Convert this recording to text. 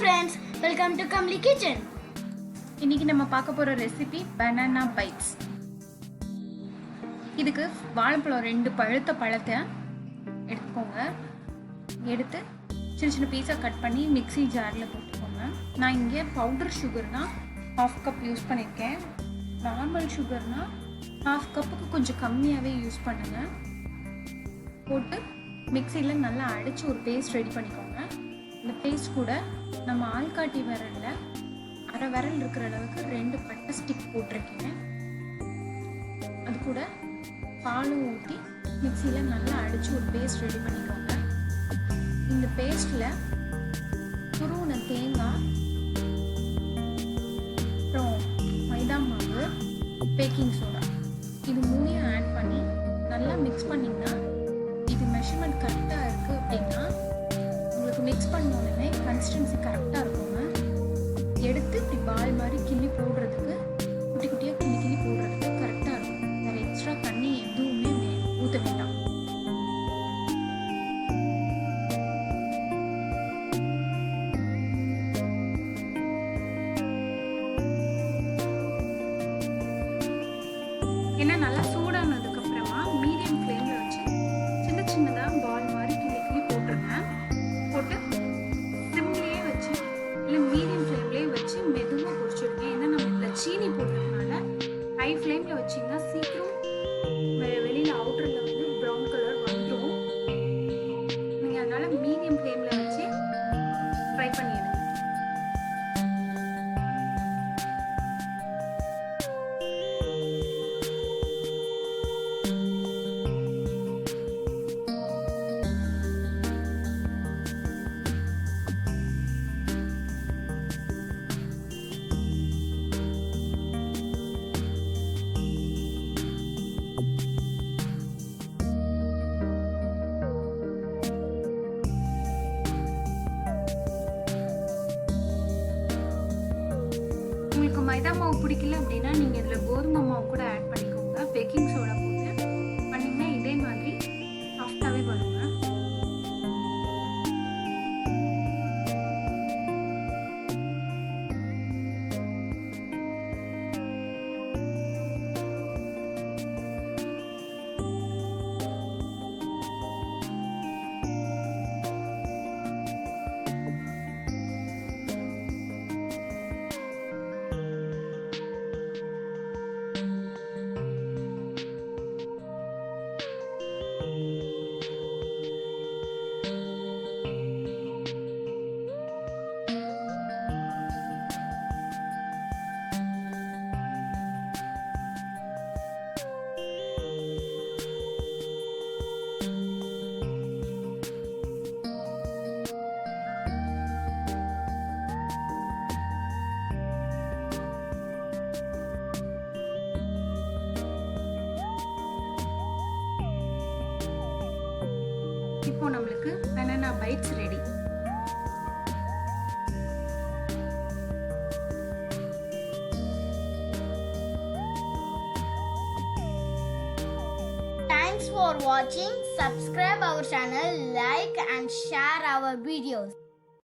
friends, welcome to Kamli Kitchen. இன்னைக்கு நம்ம பார்க்க போற ரெசிபி banana bites. இதுக்கு வாழைப்பழம் 2 பழுத்த பழத்தை எடுத்துக்கோங்க. எடுத்து சின்ன சின்ன பீஸா கட் பண்ணி மிக்ஸி ஜார்ல போட்டுக்கோங்க. நான் இங்கே பவுடர் சுகர்னா 1/2 கப் யூஸ் பண்ணியிருக்கேன். நார்மல் சுகர்னா 1/2 கப்புக்கு கொஞ்சம் கம்மியாகவே யூஸ் பண்ணுங்க. போட்டு மிக்ஸியில் நல்லா அடித்து ஒரு பேஸ்ட் ரெடி பண்ணிக்கோங்க. இந்த பேஸ்ட் கூட நம்ம ஆள்காட்டி விரலில் அரை விரல் இருக்கிற அளவுக்கு 2 பட்டை ஸ்டிக் போட்டிருக்கேன். அது கூட பாலும் ஊற்றி மிக்ஸியில் நல்லா அடித்து ஒரு பேஸ்ட் ரெடி பண்ணிக்கோங்க. இந்த பேஸ்ட்டில் துருவின தேங்காய், அப்புறம் மைதா மாவு, பேக்கிங் சோடா இது 3 ஆட் பண்ணி நல்லா மிக்ஸ் பண்ணிங்கன்னா இது மெஷர்மெண்ட் கரெக்டாக இருக்குது அப்படின்னா உங்களுக்கு மிக்ஸ் பண்ணோடனே கன்சிஸ்டன்சி கரெக்டாக இருக்குங்க. எடுத்து இப்படி பால் மாதிரி கிள்ளி போடுறதுக்கு குட்டி குட்டியாக கிள்ளி போடுறதுக்கு கரெக்டாக இருக்கும். வேறு எக்ஸ்ட்ரா தண்ணி எதுவுமே ஊற்ற வேண்டாம். ஏன்னா நல்லா சூடானதுக்கப்புறமா மீடியம் ஃப்ளேமில் வச்சு சின்ன சின்னதாக பால் மாதிரி கிள்ளி போட்டுருங்க. போட்டு சிம்லேயே வச்சு இல்லை மீடியம் ஃப்ளேம்லேயே வச்சு மெதுவாக பொரிச்சுடுங்க. ஏன்னா நம்ம இதில் சீனி போடுறதுனால ஹை ஃப்ளேமில் வச்சிங்கன்னா சீக்கிரம் வெளியில் அவுட்டரில் வந்து ப்ரௌன் கலர் வந்துடும். நீங்கள் அதனால் மீடியம் ஃப்ளேமில் வச்சு ஃப்ரை பண்ணிடுங்க. உங்களுக்கு மைதா மாவு பிடிக்கல அப்படின்னா நீங்கள் இதில் கோதுமை மாவு கூட ஆட் பண்ணிக்கோங்க. பேக்கிங் சோடா போட்டு பண்ணிங்கன்னா இதே மாதிரி சாஃப்டாகவே வருங்க. இப்போ நம்மளுக்கு banana bites ready. Thanks for watching. Subscribe our channel, like and share our videos.